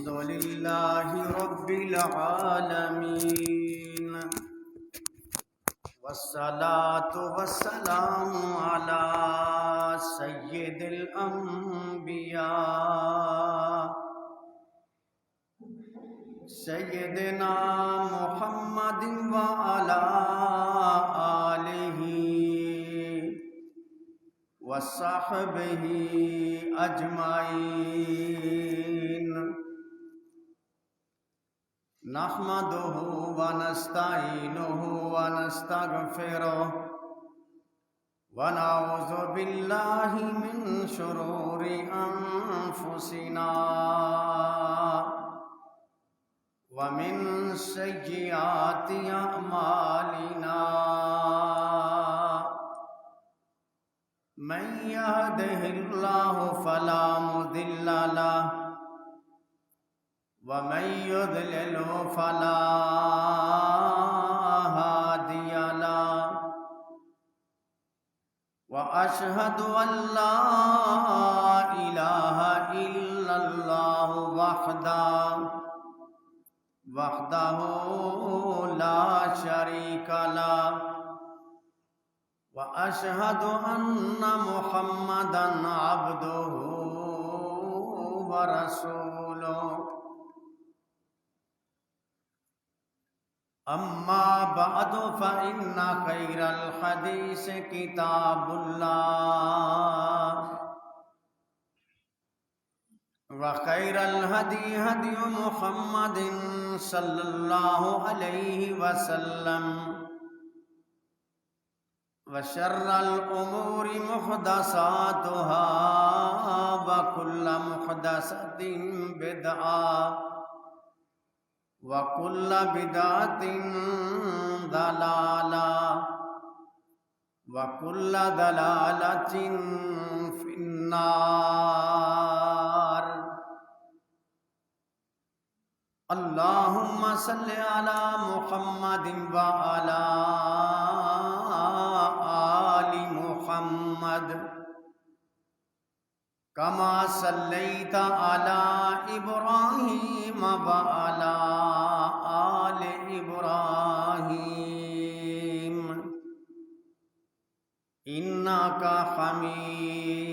لله رب العالمين، والصلاة والسلام على سيد الأنبياء سيدنا محمد وعلى آله وصحبه أجمعين. نحمده ونستعينه ونستغفره ونعوذ بالله من شرور أنفسنا ومن سيئات أعمالنا. من يهده الله فلا مضل له ومن يضلل فلا هادي له، وأشهد أن لا إله إلا الله وحده لا شريك له، وأشهد أن محمدًا عبده ورسوله. أما بعد فإن خير الحديث كتاب الله، وخير الهدي هدي محمد صلى الله عليه وسلم، وشر الأمور محدثاتها، وكل محدثة بدعة، وكل بدعة ضلالة، وكل ضلالة في النار. اللهم صل على محمد وعلى آل محمد كما صليت على إبراهيم وعلى آل إبراهيم إنك حميد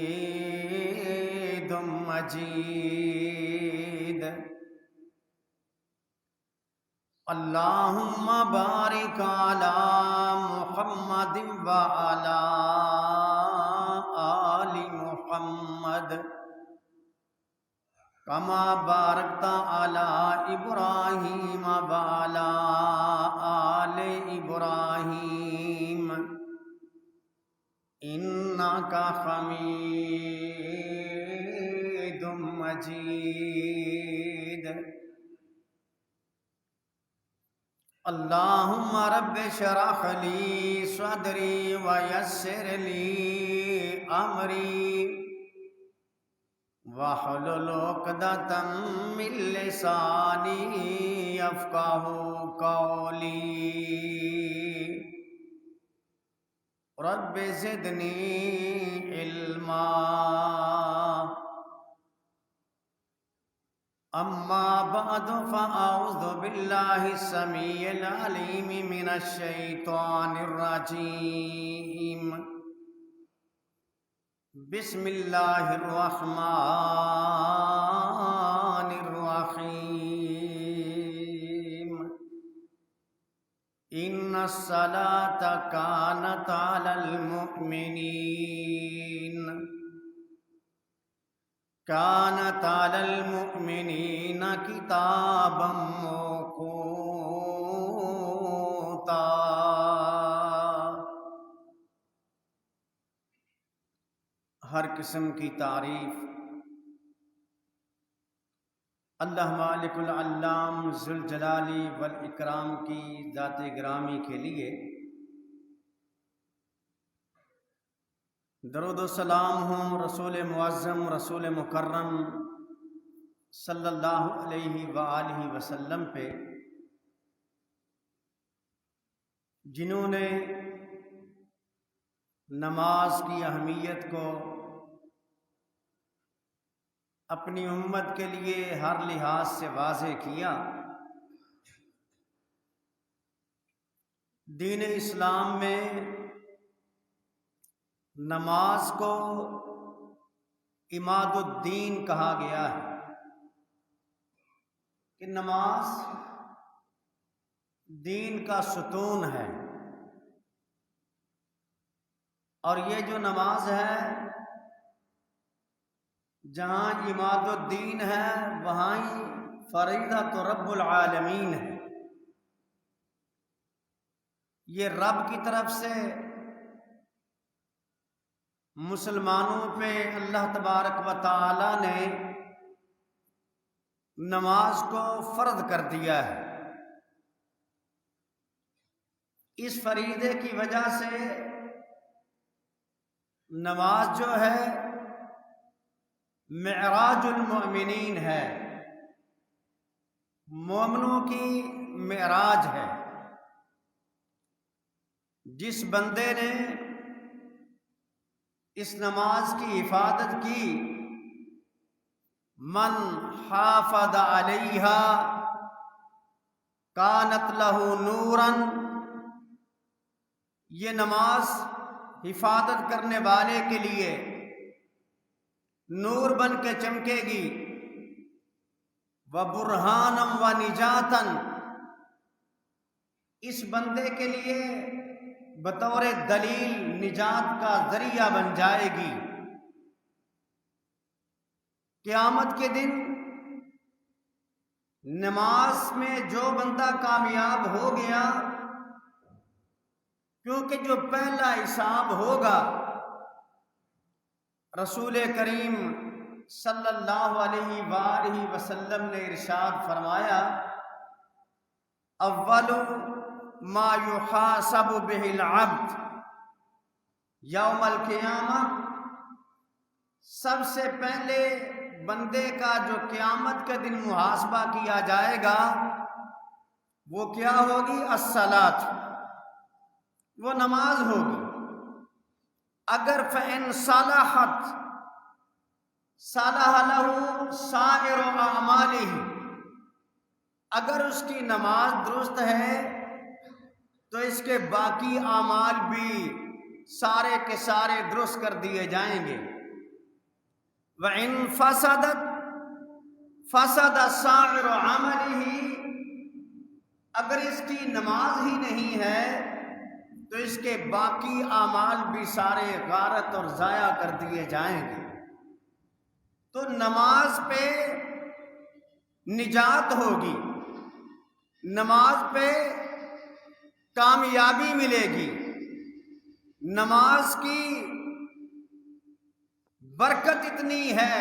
مجيد. اللهم بارك على محمد وعلى آل محمد كما باركت على إبراهيم وعلى آل إبراهيم إنك حميد مجيد. اللهم رب اشرح لي صدري ويسر لي أمري واحلل عقدة من لساني يفقهوا قولي. رب زدني علما. أما بعد فأعوذ بالله السميع العليم من الشيطان الرجيم. بسم الله الرحمن الرحيم. إن الصلاة كانت على المؤمنين كتابا موقوتا. ہر قسم کی تعریف اللہ مالک العلام ذوالجلال والاکرام کی ذات گرامی کے لیے. درود و سلام ہوں رسول معظم رسول مکرم صلی اللہ علیہ وآلہ وسلم پہ، جنہوں نے نماز کی اہمیت کو اپنی امت کے لیے ہر لحاظ سے واضح کیا۔ دین اسلام میں نماز کو عماد الدین کہا گیا ہے کہ نماز دین کا ستون ہے، اور یہ جو نماز ہے جہاں عماد الدین ہے وہاں ہی فریضۃ رب العالمین ہے۔ یہ رب کی طرف سے مسلمانوں پہ اللہ تبارک و تعالی نے نماز کو فرض کر دیا ہے۔ اس فریضے کی وجہ سے نماز جو ہے معراج المؤمنین ہے، مومنوں کی معراج ہے۔ جس بندے نے اس نماز کی حفاظت کی، من حافظ علیہا کانت لہ نورا، یہ نماز حفاظت کرنے والے کے لیے نور بن کے چمکے گی، وبرہانا ونجاتا، اس بندے کے لیے بطور دلیل نجات کا ذریعہ بن جائے گی۔ قیامت کے دن نماز میں جو بندہ کامیاب ہو گیا، کیونکہ جو پہلا حساب ہوگا، رسول کریم صلی اللہ علیہ وآلہ وسلم نے ارشاد فرمایا، اول ما یحاسب بہ العبد یوم القیامہ، سب سے پہلے بندے کا جو قیامت کے دن محاسبہ کیا جائے گا وہ کیا ہوگی؟ الصلاۃ، وہ نماز ہوگی۔ اگر فإن صلحت صلح لہ سائر اعمالہ، اگر اس کی نماز درست ہے تو اس کے باقی اعمال بھی سارے کے سارے درست کر دیے جائیں گے۔ وَإِن فَسَدَتْ فَسَدَ سَائِرُ عَمَلِهِ، اگر اس کی نماز ہی نہیں ہے تو اس کے باقی اعمال بھی سارے غارت اور ضائع کر دیے جائیں گے۔ تو نماز پہ نجات ہوگی، نماز پہ کامیابی ملے گی، نماز کی برکت اتنی ہے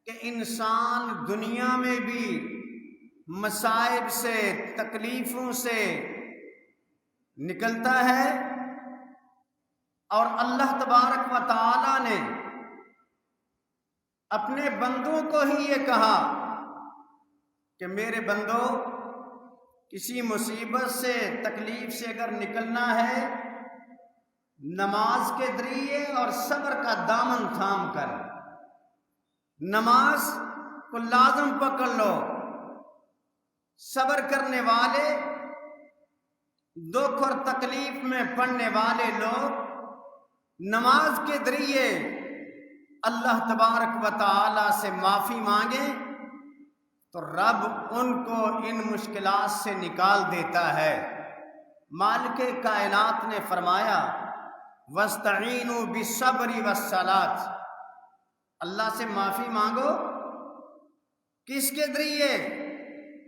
کہ انسان دنیا میں بھی مصائب سے، تکلیفوں سے نکلتا ہے، اور اللہ تبارک و تعالی نے اپنے بندوں کو ہی یہ کہا کہ میرے بندو، کسی مصیبت سے، تکلیف سے اگر نکلنا ہے، نماز کے ذریعے اور صبر کا دامن تھام کر نماز کو لازم پکڑ لو۔ صبر کرنے والے، دکھ اور تکلیف میں پڑنے والے لوگ نماز کے ذریعے اللہ تبارک و تعالی سے معافی مانگیں تو رب ان کو ان مشکلات سے نکال دیتا ہے۔ مالک کائنات نے فرمایا، وَاسْتَعِینُوا بِالصَّبْرِ وَالصَّلَاةِ، اللہ سے معافی مانگو، کس کے ذریعے؟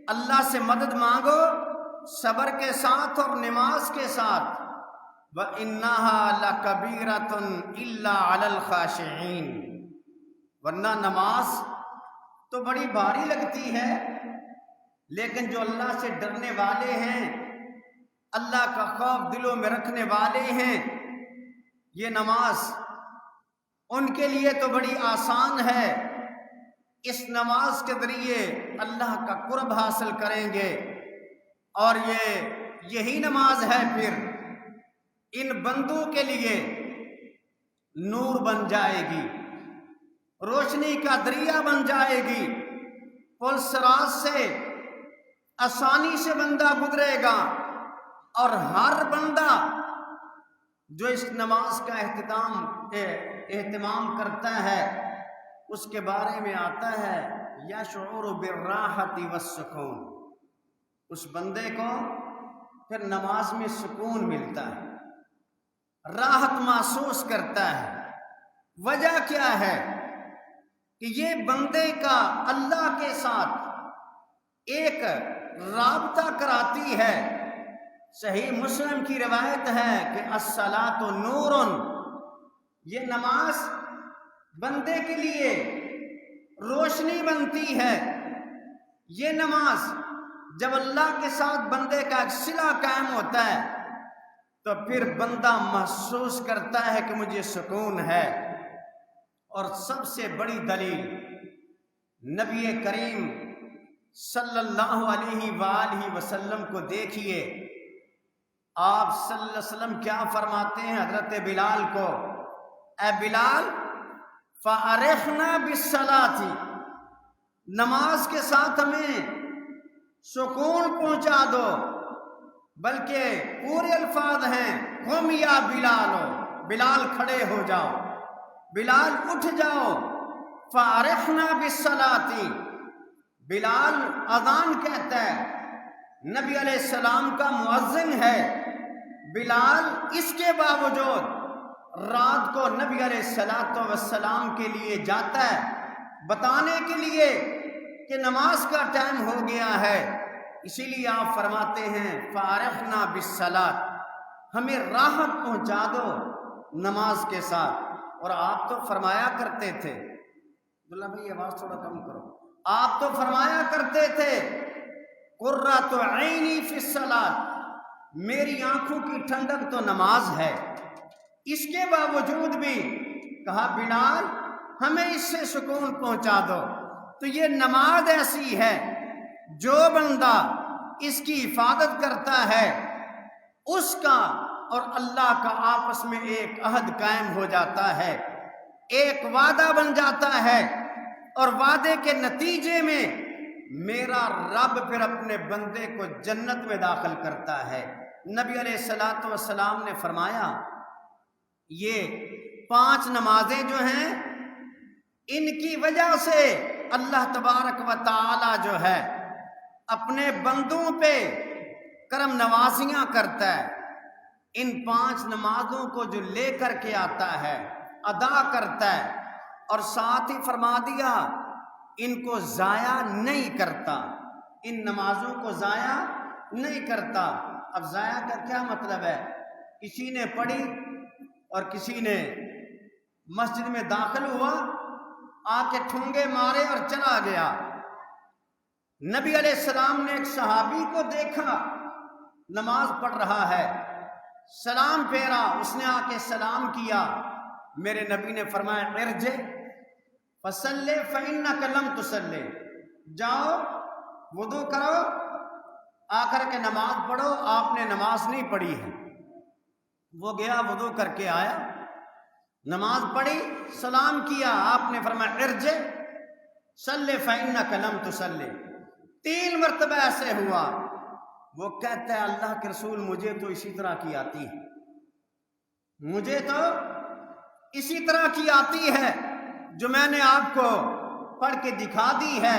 اللہ سے مدد مانگو صبر کے ساتھ اور نماز کے ساتھ۔ وَإِنَّهَا لَكَبِيرَةٌ إِلَّا عَلَى الْخَاشِعِينَ، ورنہ نماز تو بڑی بھاری لگتی ہے، لیکن جو اللہ سے ڈرنے والے ہیں، اللہ کا خوف دلوں میں رکھنے والے ہیں، یہ نماز ان کے لیے تو بڑی آسان ہے۔ اس نماز کے ذریعے اللہ کا قرب حاصل کریں گے، اور یہی نماز ہے پھر ان بندوں کے لیے نور بن جائے گی۔ روشنی کا دریا بن جائے گی، پل صراط سے آسانی سے بندہ گزرے گا، اور ہر بندہ جو اس نماز کا اہتمام کرتا ہے اس کے بارے میں آتا ہے یشعر بالراحۃ والسکون، اس بندے کو پھر نماز میں سکون ملتا ہے، راحت محسوس کرتا ہے۔ وجہ کیا ہے کہ یہ بندے کا اللہ کے ساتھ ایک رابطہ کراتی ہے۔ صحیح مسلم کی روایت ہے کہ الصلاۃ نور، یہ نماز بندے کے لیے روشنی بنتی ہے۔ یہ نماز جب اللہ کے ساتھ بندے کا ایک صلہ قائم ہوتا ہے تو پھر بندہ محسوس کرتا ہے کہ مجھے سکون ہے۔ اور سب سے بڑی دلیل نبی کریم صلی اللہ علیہ وآلہ وسلم کو دیکھیے، آپ صلی اللہ علیہ وسلم کیا فرماتے ہیں حضرت بلال کو، اے بلال فَأَرِحْنَا بِالصَّلَاةِ، نماز کے ساتھ ہمیں سکون پہنچا دو۔ بلکہ پورے الفاظ ہیں قم یا بلال، بلال کھڑے ہو جاؤ، بلال اٹھ جاؤ، فَأَرِحْنَا بِالصَّلَاةِ، بلال اذان کہتا ہے، نبی علیہ السلام کا مؤذن ہے۔ بلال اس کے باوجود رات کو نبی علیہ السلام کے لیے جاتا ہے بتانے کے لیے کہ نماز کا ٹائم ہو گیا ہے۔ اسی لیے آپ فرماتے ہیں فارغنا بالصلاۃ، ہمیں راحت پہنچا دو نماز کے ساتھ۔ اور آپ تو فرمایا کرتے تھے، اللہ بھائی آواز تھوڑا کم کرو، آپ تو فرمایا کرتے تھے قرۃ عینی فی الصلاۃ، میری آنکھوں کی ٹھنڈک تو نماز ہے۔ اس کے باوجود بھی کہا بلال ہمیں اس سے سکون پہنچا دو۔ تو یہ نماز ایسی ہے جو بندہ اس کی حفاظت کرتا ہے اس کا اور اللہ کا آپس میں ایک عہد قائم ہو جاتا ہے، ایک وعدہ بن جاتا ہے، اور وعدے کے نتیجے میں میرا رب پھر اپنے بندے کو جنت میں داخل کرتا ہے۔ نبی علیہ السلام نے فرمایا یہ 5 نمازیں جو ہیں ان کی وجہ سے اللہ تبارک و تعالی جو ہے اپنے بندوں پہ کرم نوازیاں کرتا ہے۔ ان 5 نمازوں کو جو لے کر کے آتا ہے ادا کرتا ہے، اور ساتھ ہی فرما دیا ان کو ضائع نہیں کرتا، ان نمازوں کو ضائع نہیں کرتا۔ اب ضائع کا کیا مطلب ہے؟ کسی نے پڑھی اور کسی نے مسجد میں داخل ہوا، آ کے ٹھونگے مارے اور چلا گیا۔ نبی علیہ السلام نے ایک صحابی کو دیکھا نماز پڑھ رہا ہے، سلام پھیرا، اس نے آ کے سلام کیا، میرے نبی نے فرمایا ارجع فصلی فإنک لم تصلی، جاؤ وضو کرو، آ کر کے نماز پڑھو، آپ نے نماز نہیں پڑھی ہے۔ وہ گیا وضو کر کے آیا، نماز پڑھی، سلام کیا، آپ نے فرمایا ارجع صلی فإنک لم تصلی، 3 مرتبہ ایسے ہوا۔ وہ کہتا ہے اللہ کے رسول مجھے تو اسی طرح کی آتی ہے، مجھے تو اسی طرح کی آتی ہے جو میں نے آپ کو پڑھ کے دکھا دی ہے۔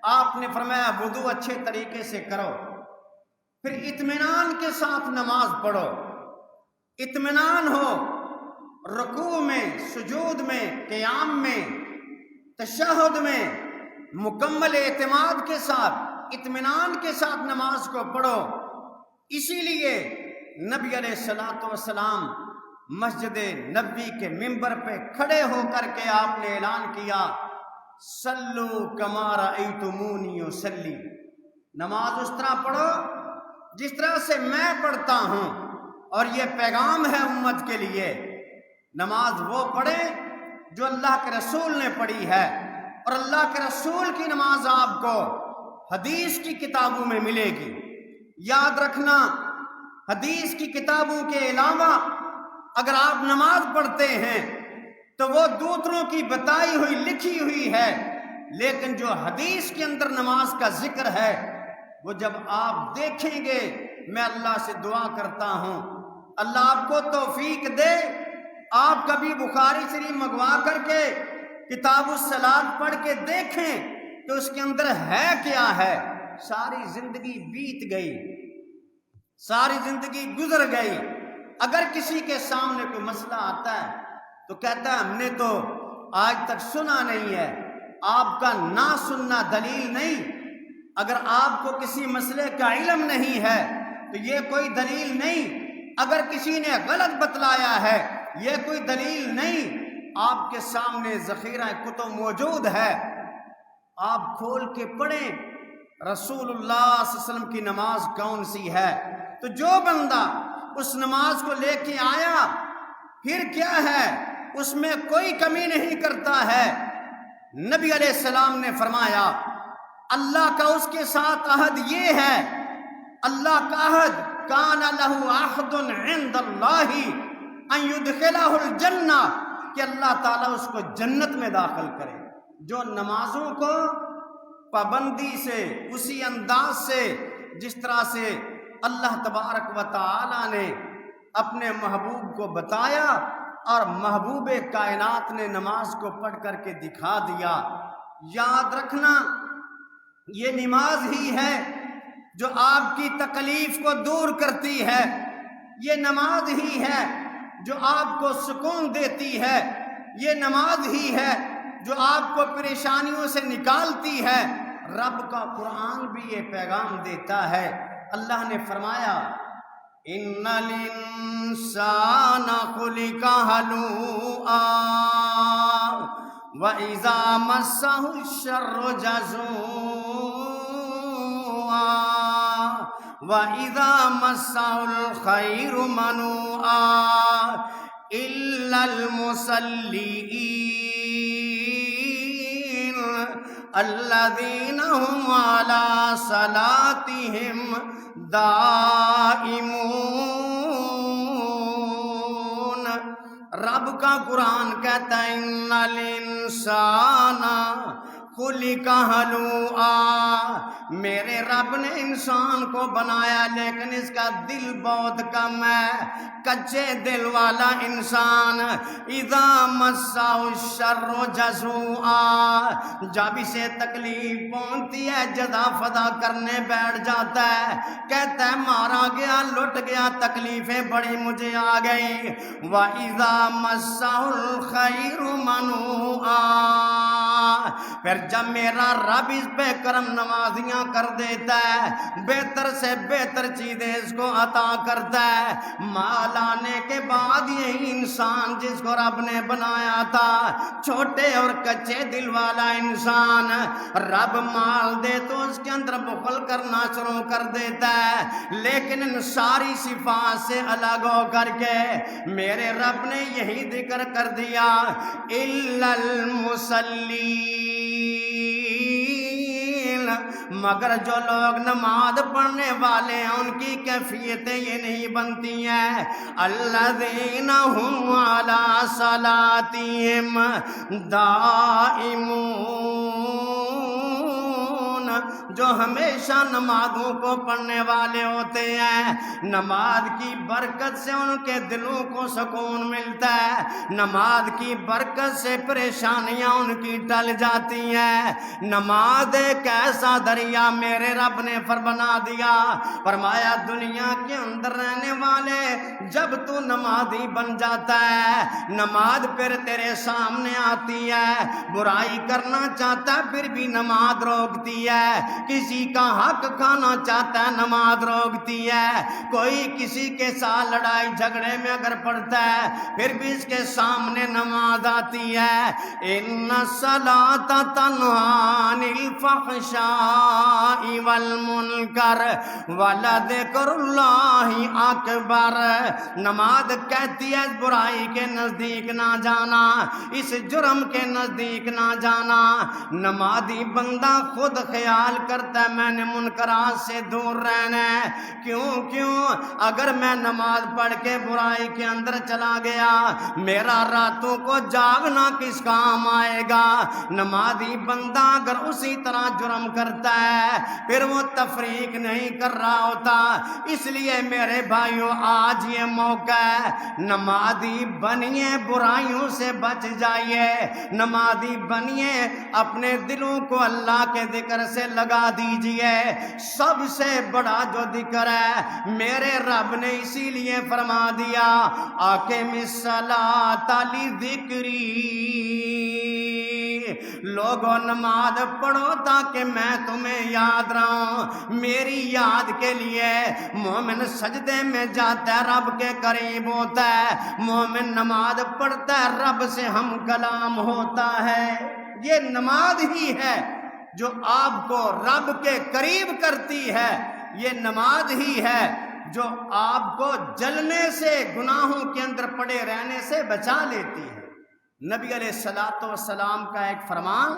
آپ نے فرمایا وضو اچھے طریقے سے کرو، پھر اطمینان کے ساتھ نماز پڑھو، اطمینان ہو رکوع میں، سجود میں، قیام میں، تشہد میں، مکمل اعتماد کے ساتھ، اطمینان کے ساتھ نماز کو پڑھو۔ اسی لیے نبی علیہ السلام مسجد نبوی کے ممبر پہ کھڑے ہو کر کے آپ نے اعلان کیا صلو کما رأیتمونی اصلی، نماز اس طرح پڑھو جس طرح سے میں پڑھتا ہوں۔ اور یہ پیغام ہے امت کے لیے، نماز وہ پڑھے جو اللہ کے رسول نے پڑھی ہے، اور اللہ کے رسول کی نماز آپ کو حدیث کی کتابوں میں ملے گی۔ یاد رکھنا، حدیث کی کتابوں کے علاوہ اگر آپ نماز پڑھتے ہیں تو وہ دوسروں کی بتائی ہوئی لکھی ہوئی ہے، لیکن جو حدیث کے اندر نماز کا ذکر ہے وہ جب آپ دیکھیں گے، میں اللہ سے دعا کرتا ہوں اللہ آپ کو توفیق دے، آپ کبھی بخاری شریف منگوا کر کے کتاب الصلاۃ پڑھ کے دیکھیں کہ اس کے اندر ہے کیا ہے۔ ساری زندگی بیت گئی، ساری زندگی گزر گئی، اگر کسی کے سامنے کوئی مسئلہ آتا ہے تو کہتا ہے ہم نے تو آج تک سنا نہیں ہے۔ آپ کا نہ سننا دلیل نہیں، اگر آپ کو کسی مسئلے کا علم نہیں ہے تو یہ کوئی دلیل نہیں، اگر کسی نے غلط بتلایا ہے یہ کوئی دلیل نہیں۔ آپ کے سامنے ذخیرہ کتب موجود ہے، آپ کھول کے پڑھیں رسول اللہ صلی اللہ علیہ وسلم کی نماز کون سی ہے۔ تو جو بندہ اس نماز کو لے کے آیا پھر کیا ہے، اس میں کوئی کمی نہیں کرتا ہے۔ نبی علیہ السلام نے فرمایا اللہ کا اس کے ساتھ عہد یہ ہے، اللہ کا عہد کان لہ عہد عند اللہ ان یدخلہ الجنہ، کہ اللہ تعالیٰ اس کو جنت میں داخل کرے۔ جو نمازوں کو پابندی سے، اسی انداز سے جس طرح سے اللہ تبارک و تعالی نے اپنے محبوب کو بتایا اور محبوب کائنات نے نماز کو پڑھ کر کے دکھا دیا، یاد رکھنا یہ نماز ہی ہے جو آپ کی تکلیف کو دور کرتی ہے، یہ نماز ہی ہے جو آپ کو سکون دیتی ہے، یہ نماز ہی ہے جو آپ کو پریشانیوں سے نکالتی ہے۔ رب کا قرآن بھی یہ پیغام دیتا ہے، اللہ نے فرمایا ان الانسان خلق ہلوعا واذا مسہ الشر جزوعا واذا مسہ الخیر منوعا الا المصلیین الذین هم علی صلاتهم دائمون۔ رب کا قرآن کہتا ہے ان الانسان خلق ہلوعا، میرے رب نے انسان کو بنایا لیکن اس کا دل بہت کم ہے، کچے دل والا انسان۔ اذا مسہ الشر جزوعا، جب اسے تکلیف پہنچتی ہے جزا فضا کرنے بیٹھ جاتا ہے، کہتا ہے مارا گیا، لٹ گیا، تکلیفیں بڑی مجھے آ گئی۔ وَإِذَا مَسَّهُ الْخَيْرُ مَنُوعًا، پھر جب میرا رب اس پہ کرم نوازیاں کر دیتا ہے، بہتر سے بہتر چیزیں اس کو عطا کرتا ہے، مال آنے کے بعد یہی انسان جس کو رب نے بنایا تھا چھوٹے اور کچے دل والا انسان، رب مال دے تو اس کے اندر بخل کرنا شروع کر دیتا ہے، لیکن ان ساری صفات سے الگ ہو کر کے میرے رب نے یہی ذکر کر دیا الا المصلین، مگر جو لوگ نماز پڑھنے والے ہیں ان کی کیفیتیں یہ نہیں بنتی ہیں، الذین هم علی صلاتہم دائمون، جو ہمیشہ نمازوں کو پڑھنے والے ہوتے ہیں، نماز کی برکت سے ان کے دلوں کو سکون ملتا ہے، نماز کی برکت سے پریشانیاں ان کی ٹل جاتی ہیں۔ نماز ایک ایسا دریا میرے رب نے بنا دیا، فرمایا دنیا کے اندر رہنے والے جب تو نمازی بن جاتا ہے، نماز پھر تیرے سامنے آتی ہے، برائی کرنا چاہتا ہے پھر بھی نماز روکتی ہے، کسی کا حق کھانا چاہتا ہے نماز روکتی ہے، کوئی کسی کے ساتھ لڑائی جھگڑے میں اگر پڑتا ہے پھر بھی اس کے سامنے نماز آتی ہے۔ ان الصلاۃ تنہی عن الفحشاء والمنکر ولذکر اللہ اکبر، نماز کہتی ہے اس برائی کے نزدیک نہ جانا، اس جرم کے نزدیک نہ جانا۔ نمازی بندہ خود خیال خیال کرتا ہے میں نے منکرات سے دور رہنا ہے. کیوں اگر میں نماز پڑھ کے برائی کے اندر چلا گیا میرا راتوں کو جاگنا کس کام آئے گا؟ نمازی بندہ اگر اسی طرح جرم کرتا ہے پھر وہ تفریق نہیں کر رہا ہوتا. اس لیے میرے بھائیوں آج یہ موقع ہے، نمازی بنیے، برائیوں سے بچ جائیے، نمازی بنیے، اپنے دلوں کو اللہ کے ذکر سے لگا دیجئے. سب سے بڑا جو ذکر ہے میرے رب نے اسی لیے فرما دیا اقم الصلاۃ لذکری، لوگوں نماز پڑھو تاکہ میں تمہیں یاد رہوں، میری یاد کے لیے. مومن سجدے میں جاتا ہے رب کے قریب ہوتا ہے، مومن نماز پڑھتا ہے رب سے ہم کلام ہوتا ہے. یہ نماز ہی ہے جو آپ کو رب کے قریب کرتی ہے، یہ نماز ہی ہے جو آپ کو جلنے سے، گناہوں کے اندر پڑے رہنے سے بچا لیتی ہے. نبی علیہ الصلوۃ والسلام کا ایک فرمان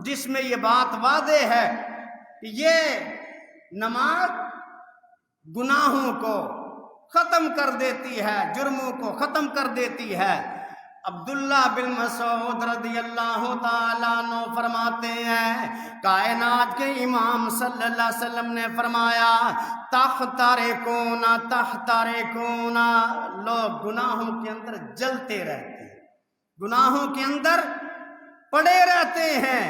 جس میں یہ بات واضح ہے کہ یہ نماز گناہوں کو ختم کر دیتی ہے، جرموں کو ختم کر دیتی ہے. عبداللہ بن مسعود رضی اللہ تعالیٰ عنہ فرماتے ہیں کائنات کے امام صلی اللہ علیہ وسلم نے فرمایا تحترقون تحترقون، لوگ گناہوں کے اندر جلتے رہتے ہیں، گناہوں کے اندر پڑے رہتے ہیں.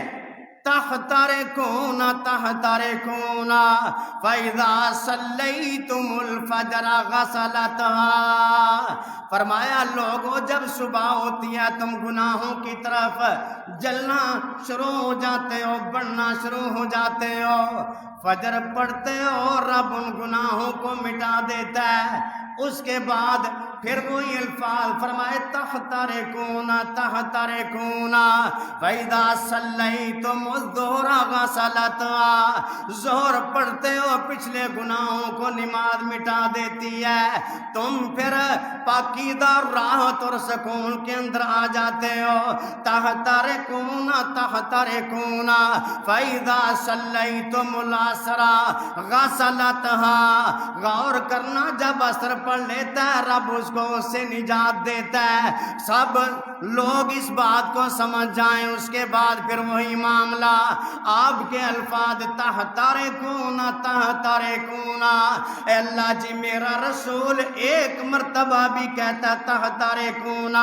تحترقون تحترقون فَإِذَا صَلَّيْتُمُ الْفَجْرَ غَسَلَتْهَا، فرمایا لوگوں جب صبح ہوتی ہے تم گناہوں کی طرف جلنا شروع ہو جاتے ہو، بڑھنا شروع ہو جاتے ہو، فجر پڑھتے ہو رب ان گناہوں کو مٹا دیتا ہے. اس کے بعد پھر وہی الفاظ فرمائے تحترقون تحترقون فَإِذَا صَلَّيْتُمُ الظُّهْرَ غَسَلَتْهَا، ظہر پڑھتے ہو پچھلے گناہوں کو نماز مٹا دیتی ہے. تم پھر پاکیزہ راحت اور سکون کے اندر آ جاتے ہو. تحترقون تحترقون فَإِذَا صَلَّيْتُمُ الْعَصْرَ غَسَلَتْهَا، غور کرنا جب عصر پڑھ لیتا ہے رب اس کو اس سے نجات دیتا ہے. سب لوگ اس بات کو سمجھ جائیں. اس کے بعد پھر وہی معاملہ آپ کے الفاظ تحترقون تحترقون. اے اللہ جی میرا رسول ایک مرتبہ بھی کہتا تحترقون،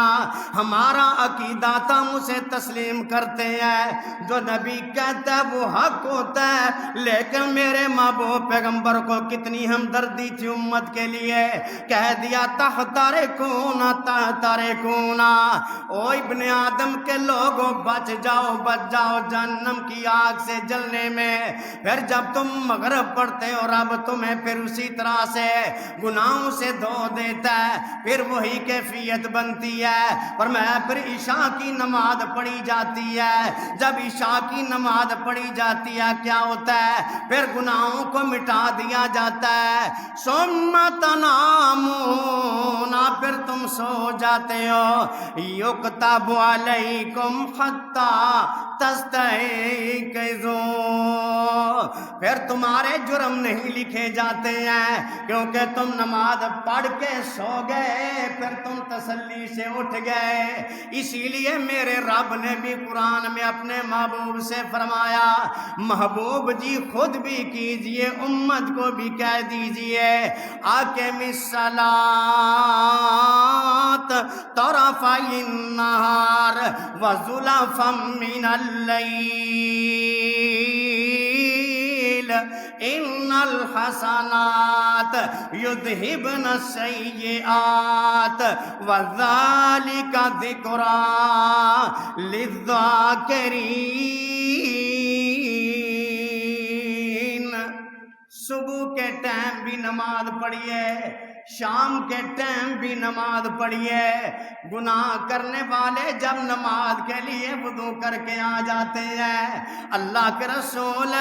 ہمارا عقیدہ تھا اسے تسلیم کرتے ہیں، جو نبی کہتا ہے وہ حق ہوتا ہے. لیکن میرے محبوب پیغمبر کو کتنی ہمدردی تھی امت کے لیے، کہہ دیا تحترقون تحترقون. او ابن آدم کے لوگوں بچ جاؤ جہنم کی آگ سے جلنے میں. پھر جب تم مغرب پڑھتے ہو رب تمہیں پھر اسی طرح سے گناہوں سے دھو دیتا ہے، پھر وہی کیفیت بنتی ہے. اور میں پھر عشاء کی نماز پڑھی جاتی ہے، جب عشاء کی نماز پڑھی جاتی ہے کیا ہوتا ہے پھر گناہوں کو مٹا دیا جاتا ہے. ثم تنامون، پھر تم سو جاتے ہو. یکتب علیکم حتی تستيقظوا، پھر تمہارے جرم نہیں لکھے جاتے ہیں کیونکہ تم نماز پڑھ کے سو گئے، پھر تم تسلی سے اٹھ گئے. اسی لیے میرے رب نے بھی قرآن میں اپنے محبوب سے فرمایا محبوب جی خود بھی کیجئے، امت کو بھی کہہ دیجئے اقم الصلاۃ طرفی النہار وزلفا من اللیل ان الحسنات یذہبن السیئات وذالک ذکری للذاکرین. صبح کے ٹائم بھی نماز پڑھیے، شام کے ٹائم بھی نماز پڑھیے۔ گناہ کرنے والے جب نماز کے لیے وضو کر کے آ جاتے ہیں، اللہ کے رسول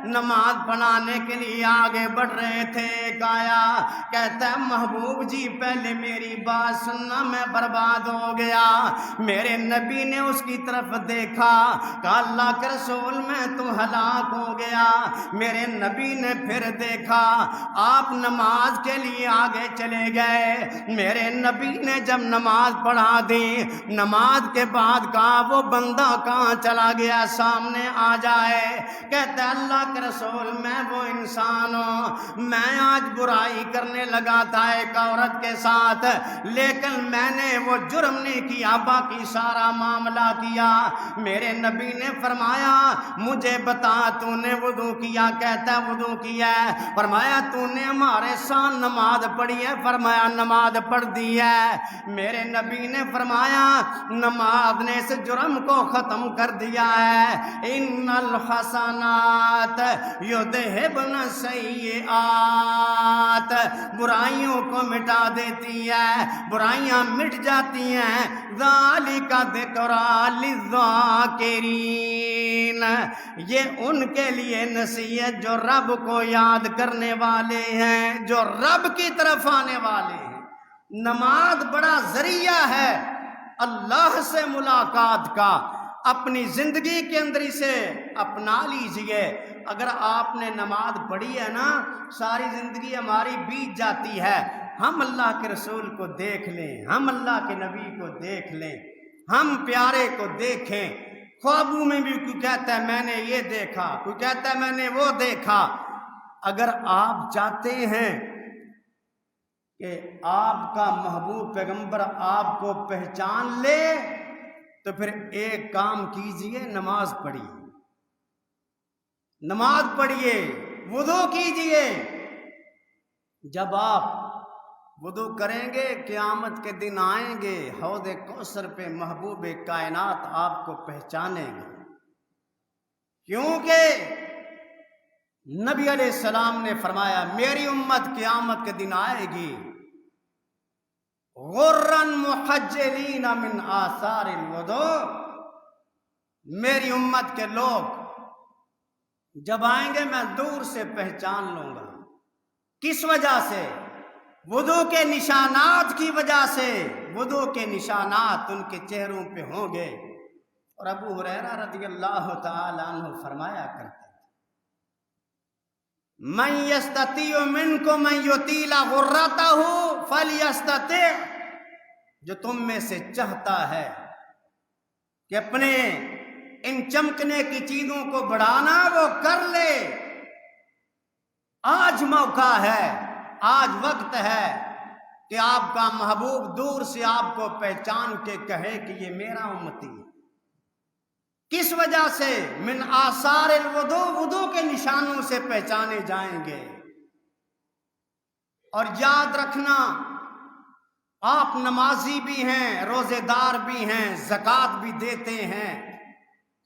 نماز پڑھانے کے لیے آگے بڑھ رہے تھے، کہا کہتا ہے محبوب جی پہلے میری بات سننا، میں برباد ہو گیا۔ میرے نبی نے اس کی طرف دیکھا، کہا اللہ کے رسول میں تو ہلاک ہو گیا۔ میرے نبی نے پھر دیکھا، آپ نماز کے لیے آگے چلے گئے۔ میرے نبی نے جب نماز پڑھا دی، نماز کے بعد کہا وہ بندہ کہاں چلا گیا، سامنے آ جائے۔ کہتا ہے اللہ کے رسول میں وہ انسان ہوں، میں آج برائی کرنے لگا تھا ایک عورت کے ساتھ، لیکن میں نے وہ جرم نہیں کیا، باقی سارا معاملہ کیا۔ میرے نبی نے فرمایا مجھے بتا تو نے وضو کیا؟ کہتا ہے وضو کیا ہے۔ فرمایا تو نے ہمارے ساتھ نماز پڑھی ہے؟ فرمایا نماز پڑھ دی ہے۔ میرے نبی نے فرمایا نماز نے اس جرم کو ختم کر دیا ہے۔ ان الحسنات یذہبن السیئات، برائیوں کو مٹا دیتی ہے، برائیاں مٹ جاتی ہیں۔ ذالک ذکریٰ للذاکرین، یہ ان کے لیے نصیحت جو رب کو یاد کرنے والے ہیں، جو رب کی طرف آنے والے ہیں۔ نماز بڑا ذریعہ ہے اللہ سے ملاقات کا، اپنی زندگی کے اندر اسے اپنا لیجئے۔ اگر آپ نے نماز پڑھی ہے نا، ساری زندگی ہماری بیت جاتی ہے، ہم اللہ کے رسول کو دیکھ لیں، ہم اللہ کے نبی کو دیکھ لیں، ہم پیارے کو دیکھیں۔ خوابوں میں بھی کوئی کہتا ہے میں نے یہ دیکھا، کوئی کہتا ہے میں نے وہ دیکھا۔ اگر آپ چاہتے ہیں کہ آپ کا محبوب پیغمبر آپ کو پہچان لے تو پھر ایک کام کیجئے، نماز پڑھیے، نماز پڑھیے، وضو کیجئے۔ جب آپ وضو کریں گے قیامت کے دن آئیں گے حوض کوثر پہ، محبوب کائنات آپ کو پہچانیں گے، کیونکہ نبی علیہ السلام نے فرمایا میری امت قیامت کے دن آئے گی غرن محجلین من آثار الوضوء، میری امت کے لوگ جب آئیں گے میں دور سے پہچان لوں گا۔ کس وجہ سے؟ وضو کے نشانات کی وجہ سے، وضو کے نشانات ان کے چہروں پہ ہوں گے۔ اور ابو ہریرہ رضی اللہ تعالی عنہ فرمایا کرتے من یستطیع منکم من یطیل غرتہ فلیستطع، جو تم میں سے چاہتا ہے کہ اپنے ان چمکنے کی چیزوں کو بڑھانا وہ کر لے، آج موقع ہے، آج وقت ہے کہ آپ کا محبوب دور سے آپ کو پہچان کے کہے کہ یہ میرا امتی ہے۔ کس وجہ سے؟ من آثار الوضوء، وضو کے نشانوں سے پہچانے جائیں گے۔ اور یاد رکھنا آپ نمازی بھی ہیں، روزے دار بھی ہیں، زکوٰۃ بھی دیتے ہیں،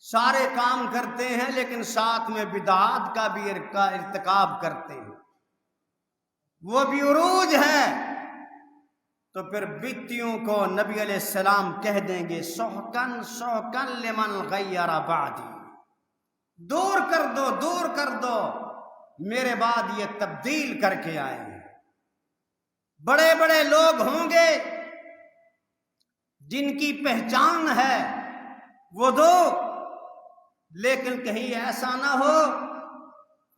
سارے کام کرتے ہیں، لیکن ساتھ میں بدعات کا بھی ارتکاب کرتے ہیں، وہ بھی عروج ہے۔ تو پھر بدعتیوں کو نبی علیہ السلام کہہ دیں گے سحقن سحقن لمن غیر بعدی، دور کر دو، دور کر دو، میرے بعد یہ تبدیل کر کے آئے ہیں۔ بڑے بڑے لوگ ہوں گے جن کی پہچان ہے وضو، لیکن کہیں ایسا نہ ہو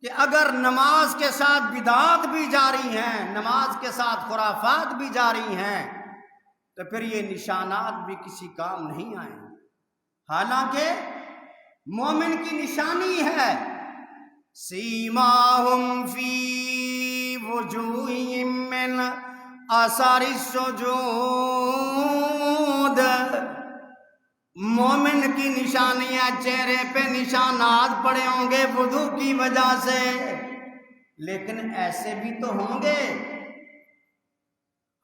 کہ اگر نماز کے ساتھ بدعات بھی جاری ہیں، نماز کے ساتھ خرافات بھی جاری ہیں، تو پھر یہ نشانات بھی کسی کام نہیں آئیں۔ حالانکہ مومن کی نشانی ہے سیماہم فی وجوہہم من آثار السجود، مومن کی نشانیاں چہرے پہ نشانات پڑے ہوں گے وضو کی وجہ سے، لیکن ایسے بھی تو ہوں گے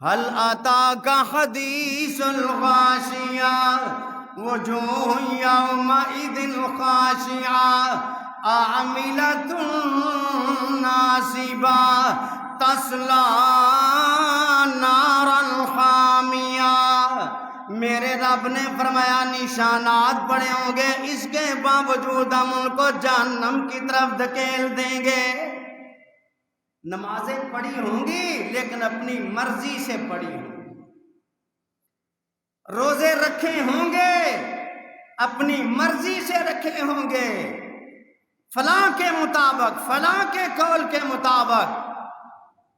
هل اتاک حدیث الغاشیہ وجوہ یومئذ خاشعہ عاملۃ ناصبہ تصلی رب نے فرمایا نشانات پڑے ہوں گے، اس کے باوجود ہم ان کو جہنم کی طرف دھکیل دیں گے۔ نمازیں پڑھی ہوں گی لیکن اپنی مرضی سے پڑھی ہوں گی، روزے رکھے ہوں گے اپنی مرضی سے رکھے ہوں گے، فلاں کے مطابق، فلاں کے قول کے مطابق۔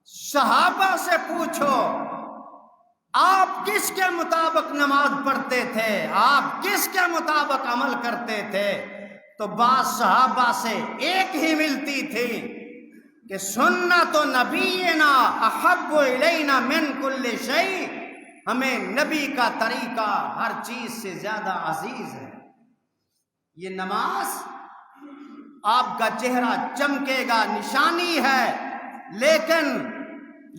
صحابہ سے پوچھو آپ کس کے مطابق نماز پڑھتے تھے، آپ کس کے مطابق عمل کرتے تھے؟ تو بعض صحابہ سے ایک ہی ملتی تھی کہ سنت نبینا احب الینا من کل شیء، ہمیں نبی کا طریقہ ہر چیز سے زیادہ عزیز ہے۔ یہ نماز آپ کا چہرہ چمکے گا، نشانی ہے، لیکن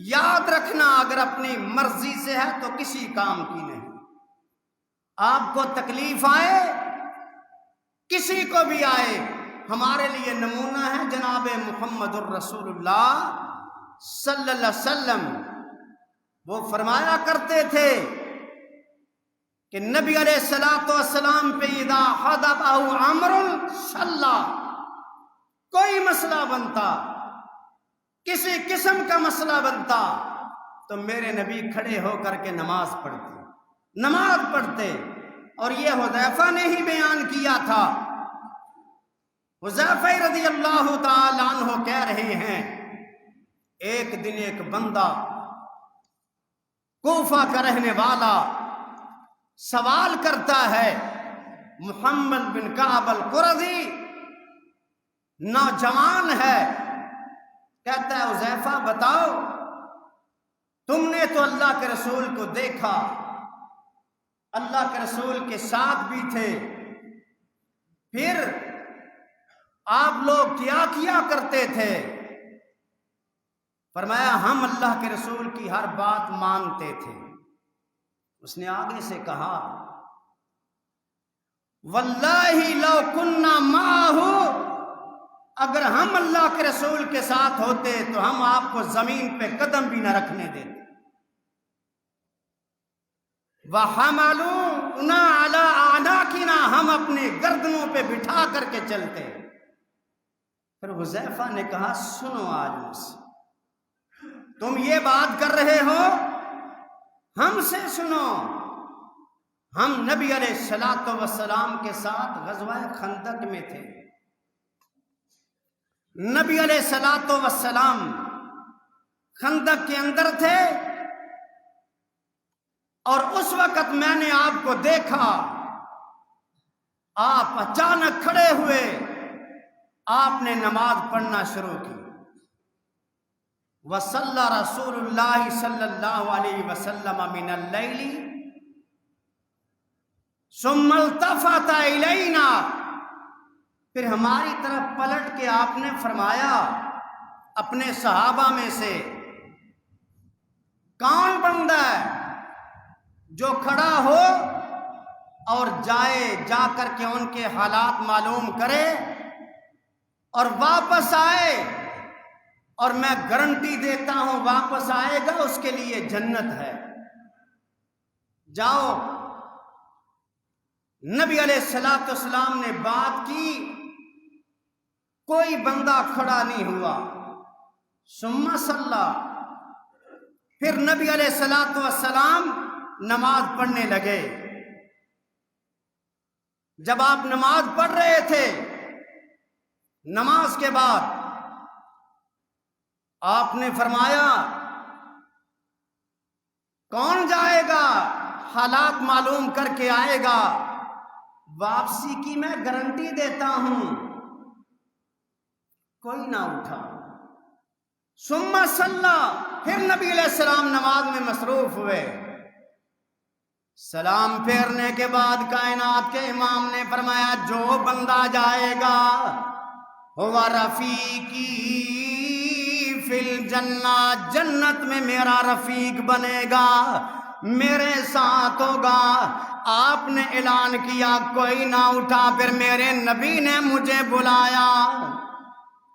یاد رکھنا اگر اپنی مرضی سے ہے تو کسی کام کی نہیں۔ آپ کو تکلیف آئے، کسی کو بھی آئے، ہمارے لیے نمونہ ہے جناب محمد الرسول اللہ صلی اللہ علیہ وسلم۔ وہ فرمایا کرتے تھے کہ نبی علیہ الصلوۃ والسلام پہ اذا حضبہ امر صلی، کوئی مسئلہ بنتا، کسی قسم کا مسئلہ بنتا تو میرے نبی کھڑے ہو کر کے نماز پڑھتے۔ اور یہ حذیفہ نے ہی بیان کیا تھا۔ حذیفہ رضی اللہ تعالی عنہ کہہ رہے ہیں ایک دن ایک بندہ کوفہ کا رہنے والا سوال کرتا ہے، محمد بن کعب القرظی نوجوان ہے، کہتا ہے حذیفہ بتاؤ تم نے تو اللہ کے رسول کو دیکھا، اللہ کے رسول کے ساتھ بھی تھے، پھر آپ لوگ کیا کیا کرتے تھے؟ فرمایا ہم اللہ کے رسول کی ہر بات مانتے تھے۔ اس نے آگے سے کہا واللہ لو کننا معہ، اگر ہم اللہ کے رسول کے ساتھ ہوتے تو ہم آپ کو زمین پہ قدم بھی نہ رکھنے دیتے۔ وَحَمَلُونَا عَلَىٰ أَعْنَاقِنَا، ہم اپنے گردنوں پہ بٹھا کر کے چلتے۔ پھر حذیفہ نے کہا سنو آج مجھ سے، تم یہ بات کر رہے ہو، ہم سے سنو، ہم نبی علیہ الصلوۃ والسلام کے ساتھ غزوہ خندق میں تھے۔ نبی علیہ الصلوۃ والسلام خندق کے اندر تھے اور اس وقت میں نے آپ کو دیکھا، آپ اچانک کھڑے ہوئے، آپ نے نماز پڑھنا شروع کی۔ وصلی رسول اللہ صلی اللہ علیہ وسلم من اللیل ثم التفت الینا، پھر ہماری طرف پلٹ کے آپ نے فرمایا اپنے صحابہ میں سے کون بندہ ہے جو کھڑا ہو اور جا کر کے ان کے حالات معلوم کرے اور واپس آئے، اور میں گارنٹی دیتا ہوں واپس آئے گا اس کے لیے جنت ہے۔ جاؤ۔ نبی علیہ الصلوۃ والسلام نے بات کی، کوئی بندہ کھڑا نہیں ہوا۔ ثم صلی، پھر نبی علیہ الصلوۃ والسلام نماز پڑھنے لگے۔ جب آپ نماز پڑھ رہے تھے، نماز کے بعد آپ نے فرمایا کون جائے گا حالات معلوم کر کے آئے گا، واپسی کی میں گارنٹی دیتا ہوں۔ کوئی نہ اٹھا۔ ثم صلی، پھر نبی علیہ السلام نماز میں مصروف ہوئے۔ سلام پھیرنے کے بعد کائنات کے امام نے فرمایا جو بندہ جائے گا ہوا رفیقی فی الجنہ، جنت میں میرا رفیق بنے گا، میرے ساتھ ہوگا۔ آپ نے اعلان کیا، کوئی نہ اٹھا۔ پھر میرے نبی نے مجھے بلایا،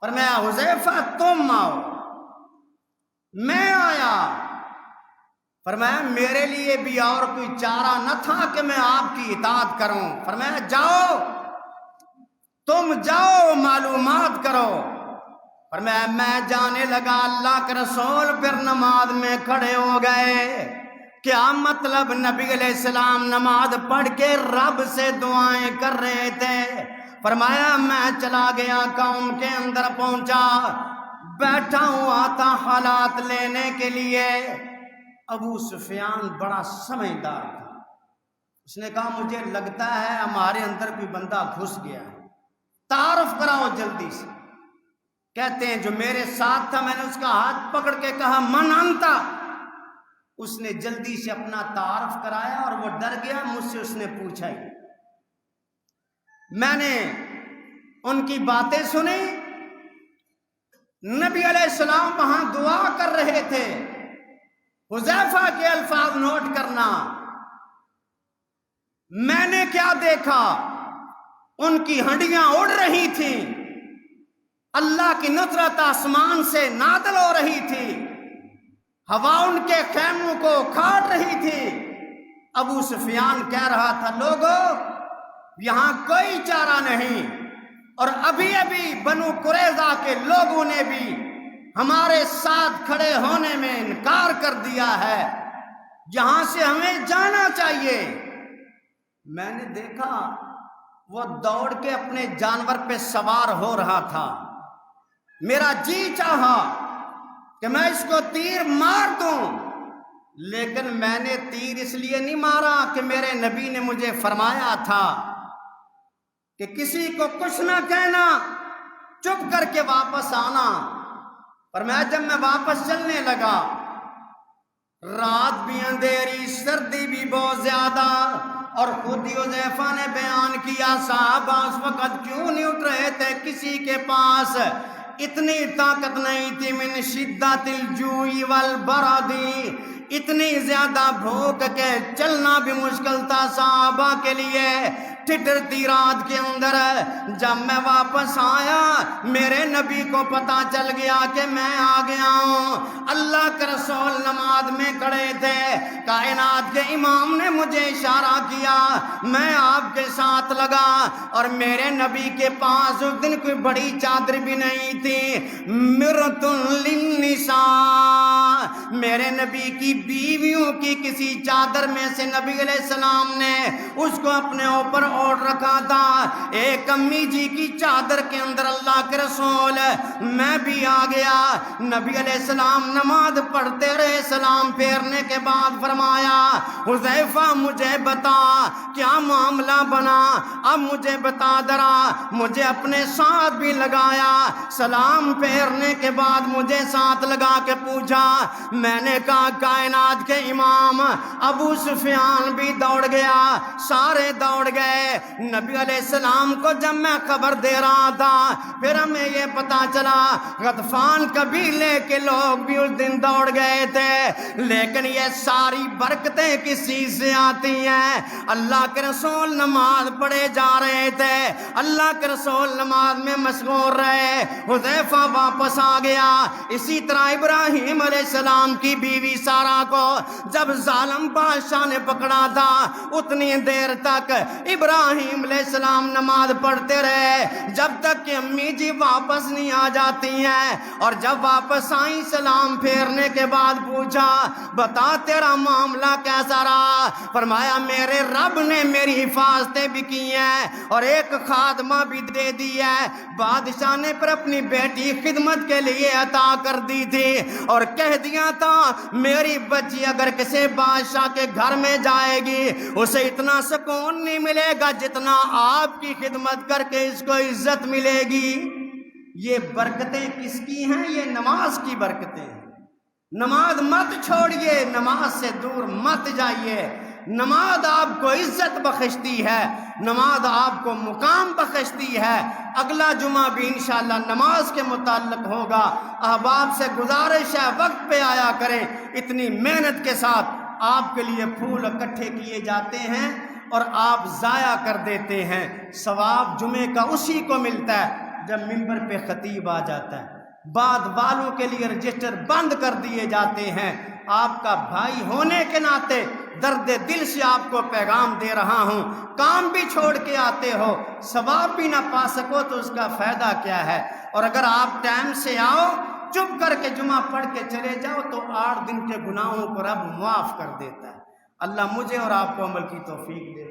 فرمایا حذیفہ تم آؤ۔ میں آیا، فرمایا میرے لیے بھی اور کوئی چارہ نہ تھا کہ میں آپ کی اطاعت کروں. فرمایا جاؤ تم جاؤ معلومات کرو. فرمایا میں جانے لگا. اللہ کے رسول پھر نماز میں کھڑے ہو گئے. کیا مطلب؟ نبی علیہ السلام نماز پڑھ کے رب سے دعائیں کر رہے تھے. فرمایا میں چلا گیا قوم کے اندر پہنچا, بیٹھا ہوا تھا حالات لینے کے لیے. ابو سفیان بڑا سمجھدار تھا. اس نے کہا مجھے لگتا ہے ہمارے اندر کوئی بندہ گھس گیا ہے, تعارف کراؤ جلدی سے. کہتے ہیں جو میرے ساتھ تھا میں نے اس کا ہاتھ پکڑ کے کہا من انتا. اس نے جلدی سے اپنا تعارف کرایا اور وہ ڈر گیا. مجھ سے اس نے پوچھا ہی. میں نے ان کی باتیں سنی. نبی علیہ السلام وہاں دعا کر رہے تھے. حذیفہ کے الفاظ نوٹ کرنا. میں نے کیا دیکھا؟ ان کی ہڈیاں اڑ رہی تھیں. اللہ کی نصرت آسمان سے نازل ہو رہی تھی. ہوا ان کے خیموں کو کھاڑ رہی تھی. ابو سفیان کہہ رہا تھا لوگوں یہاں کوئی چارہ نہیں. اور ابھی ابھی بنو قریظہ کے لوگوں نے بھی ہمارے ساتھ کھڑے ہونے میں انکار کر دیا ہے. یہاں سے ہمیں جانا چاہیے. میں نے دیکھا وہ دوڑ کے اپنے جانور پہ سوار ہو رہا تھا. میرا جی چاہا کہ میں اس کو تیر مار دوں, لیکن میں نے تیر اس لیے نہیں مارا کہ میرے نبی نے مجھے فرمایا تھا کہ کسی کو کچھ نہ کہنا, چپ کر کے واپس آنا. پر میں جب میں واپس چلنے لگا, رات بھی اندھیری, سردی بھی بہت زیادہ, اور خود ہی حذیفہ نے بیان کیا صحابہ اس وقت کیوں نہیں اٹھ رہے تھے. کسی کے پاس اتنی طاقت نہیں تھی. من شدت الجوع والبرد, اتنی زیادہ بھوک کے چلنا بھی مشکل تھا صحابہ کے لیے. ٹھٹرتی رات کے اندر جب میں واپس آیا میرے نبی کو پتا چل گیا کہ میں آ گیا ہوں. اللہ کے رسول نماز میں کھڑے تھے. کائنات کے امام نے مجھے اشارہ کیا, میں آپ کے ساتھ لگا. اور میرے نبی کے پاس اس دن کوئی بڑی چادر بھی نہیں تھی. مرۃ للنساء, میرے نبی کی بیویوں کی کسی چادر میں سے نبی علیہ السلام نے اس کو اپنے اوپر اوڑھ رکھا تھا. ایک امی جی کی چادر کے اندر اللہ کے رسول میں بھی آ گیا. نبی علیہ السلام نماز پڑھتے رہے. سلام پھیرنے کے بعد فرمایا حذیفہ مجھے بتا کیا معاملہ بنا, اب مجھے بتا ذرا. مجھے اپنے ساتھ بھی لگایا. سلام پھیرنے کے بعد مجھے ساتھ لگا کے پوچھا. میں نے کہا کائنات کے امام. ابو سفیان بھی دوڑ گیا, سارے دوڑ گئے. نبی علیہ السلام کو جب میں خبر دے رہا تھا پھر ہمیں یہ پتا چلا غطفان قبیلے کے لوگ بھی اس دن دوڑ گئے تھے. لیکن یہ ساری برکتیں کس چیز سے آتی ہیں؟ اللہ کے رسول نماز پڑھے جا رہے تھے, اللہ کے رسول نماز میں مشغول رہے. حذیفہ واپس آ گیا. اسی طرح ابراہیم علیہ السلام کی بیوی سارہ کو جب ظالم بادشاہ نے پکڑا تھا اتنی دیر تک ابراہیم علیہ السلام نماز پڑھتے رہے جب تک کہ امی جی واپس نہیں آ جاتی ہیں. اور جب واپس آئی سلام پھیرنے کے بعد پوچھا بتا تیرا معاملہ کیسا رہا؟ فرمایا میرے رب نے میری حفاظتیں بھی کی ہیں اور ایک خادمہ بھی دے دی ہے. بادشاہ نے پر اپنی بیٹی خدمت کے لیے عطا کر دی تھی اور کہہ دیا تھا میری بچی اگر کسی بادشاہ کے گھر میں جائے گی اسے اتنا سکون نہیں ملے گا جتنا آپ کی خدمت کر کے اس کو عزت ملے گی. یہ برکتیں کس کی ہیں؟ یہ نماز کی برکتیں ہیں. نماز مت چھوڑیے, نماز سے دور مت جائیے. نماز آپ کو عزت بخشتی ہے, نماز آپ کو مقام بخشتی ہے. اگلا جمعہ بھی انشاءاللہ نماز کے متعلق ہوگا. احباب سے گزارش ہے وقت پہ آیا کریں. اتنی محنت کے ساتھ آپ کے لیے پھول اکٹھے کیے جاتے ہیں اور آپ ضائع کر دیتے ہیں. ثواب جمعے کا اسی کو ملتا ہے جب منبر پہ خطیب آ جاتا ہے. بعد والوں کے لیے رجسٹر بند کر دیے جاتے ہیں. آپ کا بھائی ہونے کے ناطے درد دل سے آپ کو پیغام دے رہا ہوں، کام بھی چھوڑ کے آتے ہو، ثواب بھی نہ پا سکو تو اس کا فائدہ کیا ہے؟ اور اگر آپ ٹائم سے آؤ، چپ کر کے جمعہ پڑھ کے چلے جاؤ تو 8 دن کے گناہوں کو رب معاف کر دیتا ہے۔ اللہ مجھے اور آپ کو عمل کی توفیق دے۔